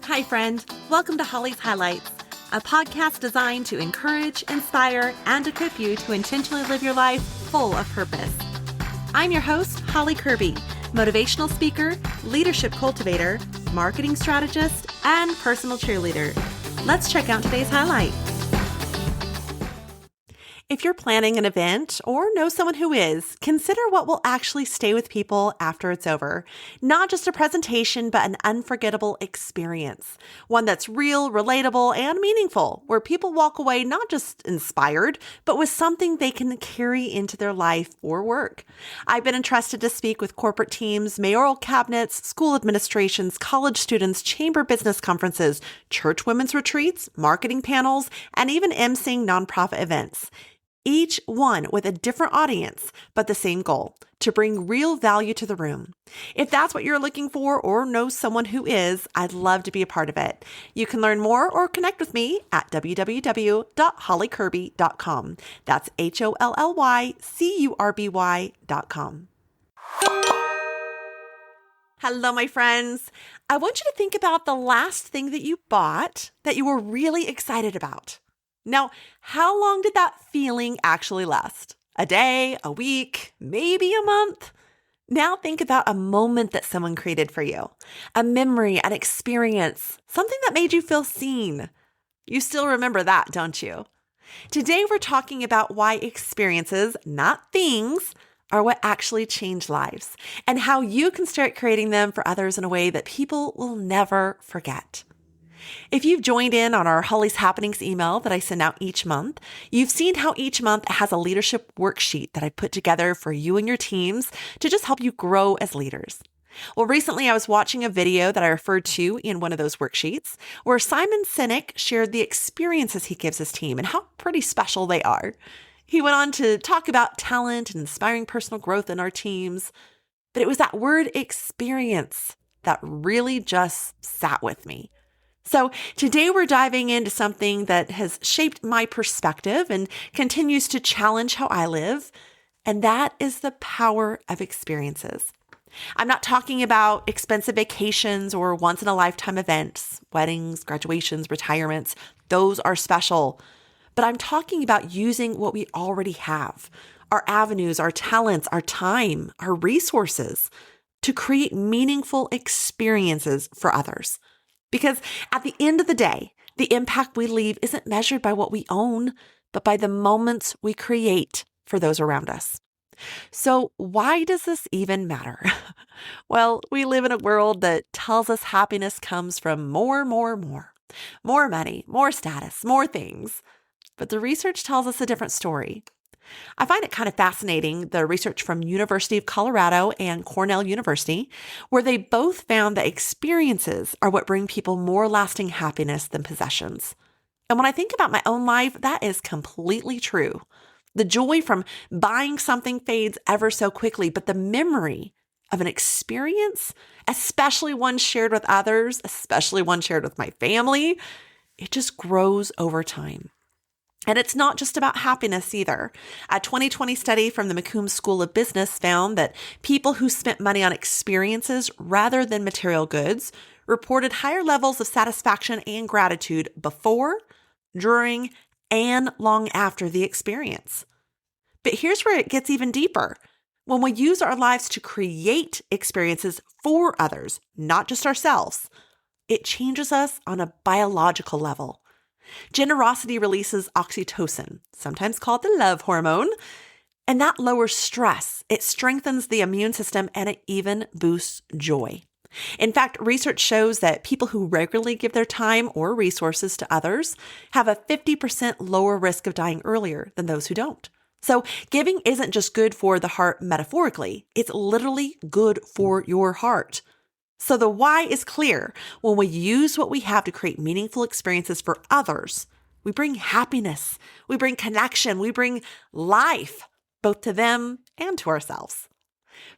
Hi, friend. Welcome to Holly's Highlights, a podcast designed to encourage, inspire, and equip you to intentionally live your life full of purpose. I'm your host, Holly Kirby, motivational speaker, leadership cultivator, marketing strategist, and personal cheerleader. Let's check out today's highlight. If you're planning an event or know someone who is, consider what will actually stay with people after it's over. Not just a presentation, but an unforgettable experience. One that's real, relatable, and meaningful, where people walk away not just inspired, but with something they can carry into their life or work. I've been entrusted to speak with corporate teams, mayoral cabinets, school administrations, college students, chamber business conferences, church women's retreats, marketing panels, and even emceeing nonprofit events. Each one with a different audience, but the same goal, to bring real value to the room. If that's what you're looking for or know someone who is, I'd love to be a part of it. You can learn more or connect with me at www.hollykirby.com. That's HOLLYCURBY.com. Hello, my friends. I want you to think about the last thing that you bought that you were really excited about. Now, how long did that feeling actually last? A day, a week, maybe a month? Now think about a moment that someone created for you, a memory, an experience, something that made you feel seen. You still remember that, don't you? Today, we're talking about why experiences, not things, are what actually change lives, and how you can start creating them for others in a way that people will never forget. If you've joined in on our Holly's Happenings email that I send out each month, you've seen how each month has a leadership worksheet that I put together for you and your teams to just help you grow as leaders. Well, recently I was watching a video that I referred to in one of those worksheets where Simon Sinek shared the experiences he gives his team and how pretty special they are. He went on to talk about talent and inspiring personal growth in our teams, but it was that word experience that really just sat with me. So today we're diving into something that has shaped my perspective and continues to challenge how I live, and that is the power of experiences. I'm not talking about expensive vacations or once-in-a-lifetime events, weddings, graduations, retirements. Those are special. But I'm talking about using what we already have, our avenues, our talents, our time, our resources, to create meaningful experiences for others. Because at the end of the day, the impact we leave isn't measured by what we own, but by the moments we create for those around us. So why does this even matter? Well, we live in a world that tells us happiness comes from more money, more status, more things. But the research tells us a different story. I find it kind of fascinating, the research from University of Colorado and Cornell University, where they both found that experiences are what bring people more lasting happiness than possessions. And when I think about my own life, that is completely true. The joy from buying something fades ever so quickly, but the memory of an experience, especially one shared with others, especially one shared with my family, it just grows over time. And it's not just about happiness either. A 2020 study from the McCombs School of Business found that people who spent money on experiences rather than material goods reported higher levels of satisfaction and gratitude before, during, and long after the experience. But here's where it gets even deeper. When we use our lives to create experiences for others, not just ourselves, it changes us on a biological level. Generosity releases oxytocin, sometimes called the love hormone, and that lowers stress. It strengthens the immune system and it even boosts joy. In fact, research shows that people who regularly give their time or resources to others have a 50% lower risk of dying earlier than those who don't. So giving isn't just good for the heart metaphorically, it's literally good for your heart. So the why is clear. When we use what we have to create meaningful experiences for others, we bring happiness, we bring connection, we bring life, both to them and to ourselves.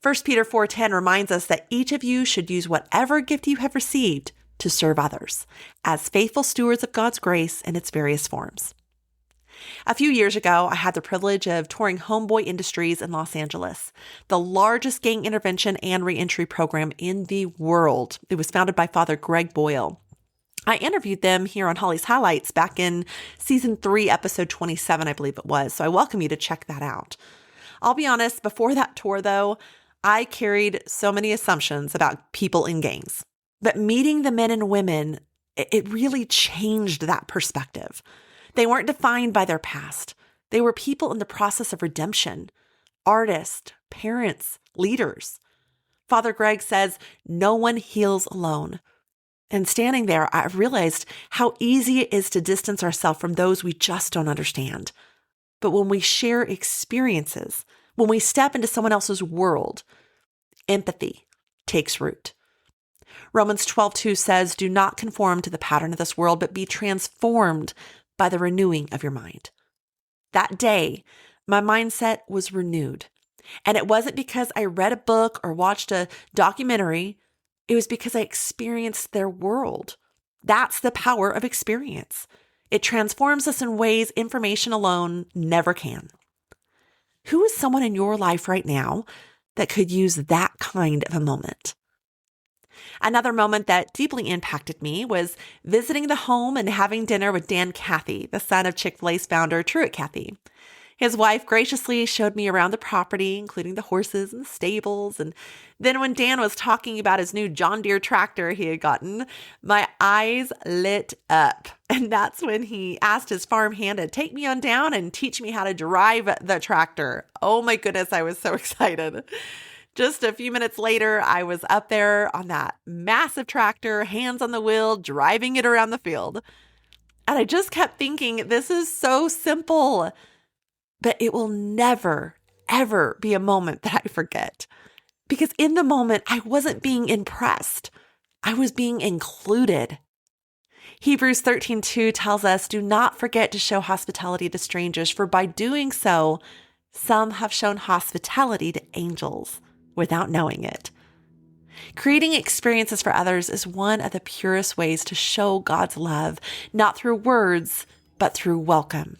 1 Peter 4:10 reminds us that each of you should use whatever gift you have received to serve others as faithful stewards of God's grace in its various forms. A few years ago, I had the privilege of touring Homeboy Industries in Los Angeles, the largest gang intervention and reentry program in the world. It was founded by Father Greg Boyle. I interviewed them here on Holly's Highlights back in season 3, episode 27, I believe it was. So I welcome you to check that out. I'll be honest, before that tour though, I carried so many assumptions about people in gangs. But meeting the men and women, it really changed that perspective. They weren't defined by their past. They were people in the process of redemption, artists, parents, leaders. Father Greg says, no one heals alone. And standing there, I realized how easy it is to distance ourselves from those we just don't understand. But when we share experiences, when we step into someone else's world, empathy takes root. Romans 12:2 says, do not conform to the pattern of this world, but be transformed by the renewing of your mind. That day, my mindset was renewed. And it wasn't because I read a book or watched a documentary. It was because I experienced their world. That's the power of experience. It transforms us in ways information alone never can. Who is someone in your life right now that could use that kind of a moment? Another moment that deeply impacted me was visiting the home and having dinner with Dan Cathy, the son of Chick-fil-A's founder, Truett Cathy. His wife graciously showed me around the property, including the horses and the stables. And then when Dan was talking about his new John Deere tractor he had gotten, my eyes lit up. And that's when he asked his farm hand to take me on down and teach me how to drive the tractor. Oh my goodness, I was so excited. Just a few minutes later, I was up there on that massive tractor, hands on the wheel, driving it around the field. And I just kept thinking, this is so simple. But it will never, ever be a moment that I forget. Because in the moment, I wasn't being impressed. I was being included. Hebrews 13:2 tells us, do not forget to show hospitality to strangers, for by doing so, some have shown hospitality to angels without knowing it. Creating experiences for others is one of the purest ways to show God's love, not through words, but through welcome.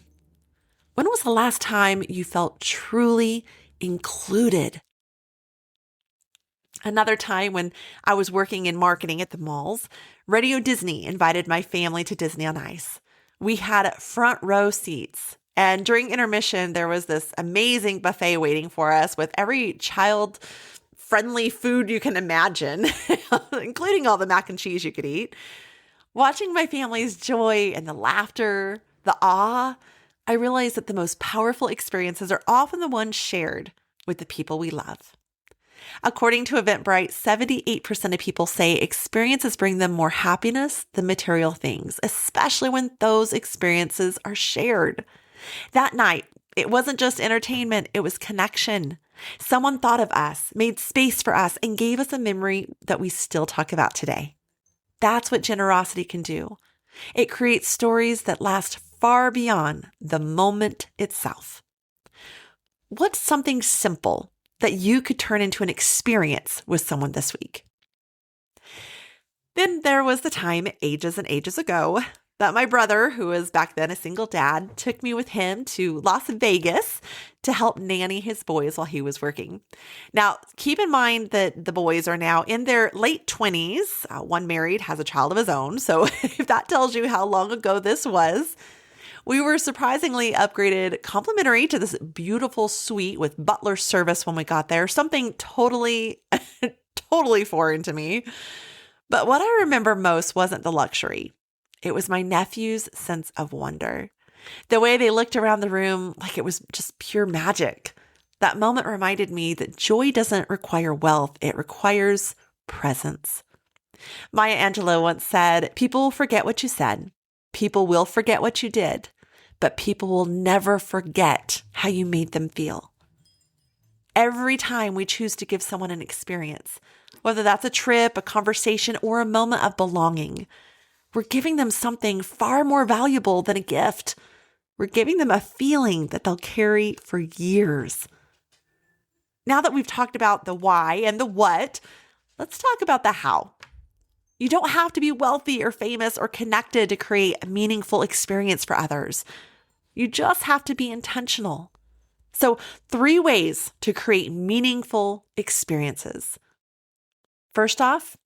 When was the last time you felt truly included? Another time when I was working in marketing at the malls, Radio Disney invited my family to Disney on Ice. We had front row seats, and during intermission, there was this amazing buffet waiting for us with every child-friendly food you can imagine, including all the mac and cheese you could eat. Watching my family's joy and the laughter, the awe, I realized that the most powerful experiences are often the ones shared with the people we love. According to Eventbrite, 78% of people say experiences bring them more happiness than material things, especially when those experiences are shared. That night, it wasn't just entertainment, it was connection. Someone thought of us, made space for us, and gave us a memory that we still talk about today. That's what generosity can do. It creates stories that last far beyond the moment itself. What's something simple that you could turn into an experience with someone this week? Then there was the time ages and ages ago that my brother, who was back then a single dad, took me with him to Las Vegas to help nanny his boys while he was working. Now, keep in mind that the boys are now in their late 20s. One married, has a child of his own. So if that tells you how long ago this was, we were surprisingly upgraded complimentary to this beautiful suite with butler service when we got there. Something totally, totally foreign to me. But what I remember most wasn't the luxury. It was my nephew's sense of wonder. The way they looked around the room like it was just pure magic. That moment reminded me that joy doesn't require wealth. It requires presence. Maya Angelou once said, people will forget what you said. People will forget what you did. But people will never forget how you made them feel. Every time we choose to give someone an experience, whether that's a trip, a conversation, or a moment of belonging, we're giving them something far more valuable than a gift. We're giving them a feeling that they'll carry for years. Now that we've talked about the why and the what, let's talk about the how. You don't have to be wealthy or famous or connected to create a meaningful experience for others. You just have to be intentional. So 3 ways to create meaningful experiences. First off,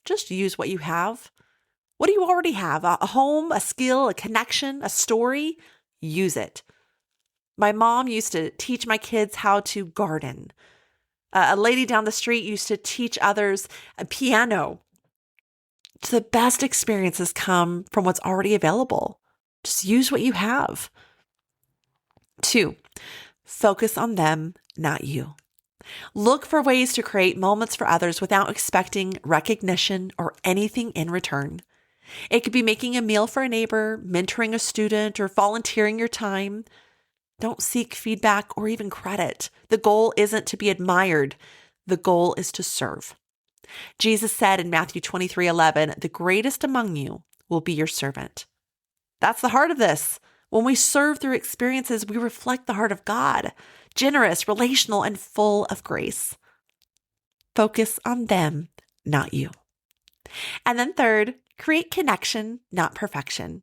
just use what you have. What do you already have? A home, a skill, a connection, a story? Use it. My mom used to teach my kids how to garden. A lady down the street used to teach others a piano. So the best experiences come from what's already available. Just use what you have. 2, focus on them, not you. Look for ways to create moments for others without expecting recognition or anything in return. It could be making a meal for a neighbor, mentoring a student, or volunteering your time. Don't seek feedback or even credit. The goal isn't to be admired. The goal is to serve. Jesus said in Matthew 23:11, "The greatest among you will be your servant." That's the heart of this. When we serve through experiences, we reflect the heart of God, generous, relational, and full of grace. Focus on them, not you. And then 3rd, create connection, not perfection.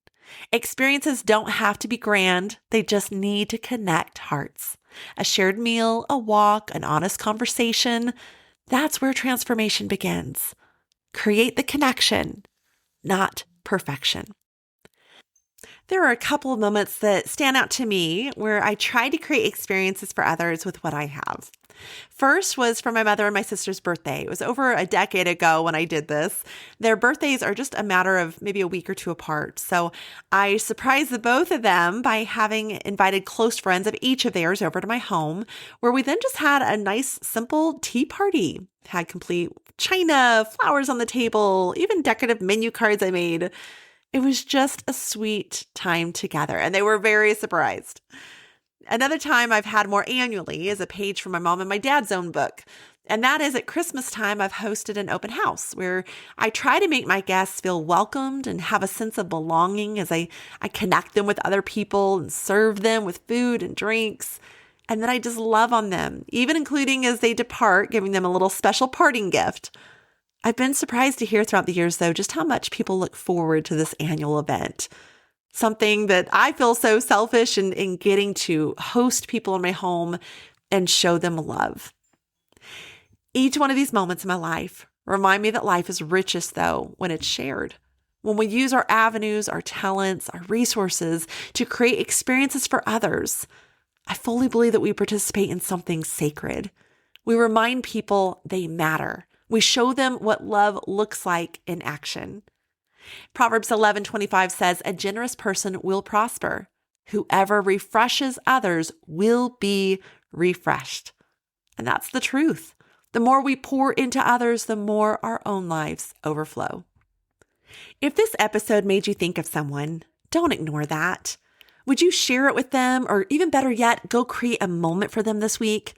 Experiences don't have to be grand. They just need to connect hearts. A shared meal, a walk, an honest conversation. That's where transformation begins. Create the connection, not perfection. There are a couple of moments that stand out to me where I try to create experiences for others with what I have. First was for my mother and my sister's birthday. It was over a decade ago when I did this. Their birthdays are just a matter of maybe a week or 2 apart. So I surprised the both of them by having invited close friends of each of theirs over to my home, where we then just had a nice, simple tea party. Had complete china, flowers on the table, even decorative menu cards I made. It was just a sweet time together, and they were very surprised. Another time I've had more annually is a page from my mom and my dad's own book. And that is at Christmas time, I've hosted an open house where I try to make my guests feel welcomed and have a sense of belonging as I connect them with other people and serve them with food and drinks. And then I just love on them, even including as they depart, giving them a little special parting gift. I've been surprised to hear throughout the years, though, just how much people look forward to this annual event. Something that I feel so selfish in getting to host people in my home and show them love. Each one of these moments in my life remind me that life is richest, though, when it's shared. When we use our avenues, our talents, our resources to create experiences for others, I fully believe that we participate in something sacred. We remind people they matter. We show them what love looks like in action. Proverbs 11:25 says, "A generous person will prosper. Whoever refreshes others will be refreshed." And that's the truth. The more we pour into others, the more our own lives overflow. If this episode made you think of someone, don't ignore that. Would you share it with them, or even better yet, go create a moment for them this week?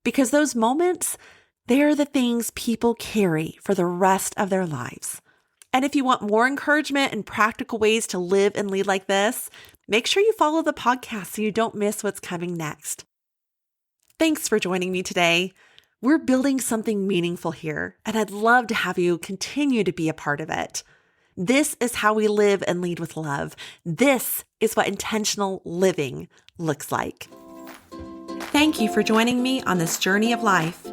Because those moments, they're the things people carry for the rest of their lives. And if you want more encouragement and practical ways to live and lead like this, make sure you follow the podcast so you don't miss what's coming next. Thanks for joining me today. We're building something meaningful here, and I'd love to have you continue to be a part of it. This is how we live and lead with love. This is what intentional living looks like. Thank you for joining me on this journey of life.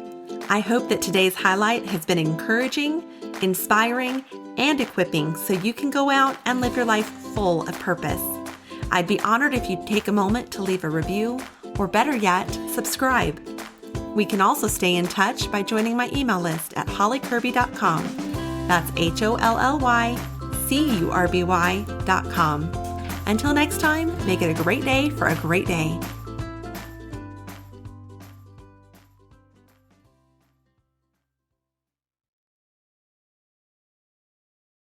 I hope that today's highlight has been encouraging, inspiring, and equipping so you can go out and live your life full of purpose. I'd be honored if you'd take a moment to leave a review, or better yet, subscribe. We can also stay in touch by joining my email list at hollykirby.com. That's HOLLYCURBY.com. Until next time, make it a great day for a great day.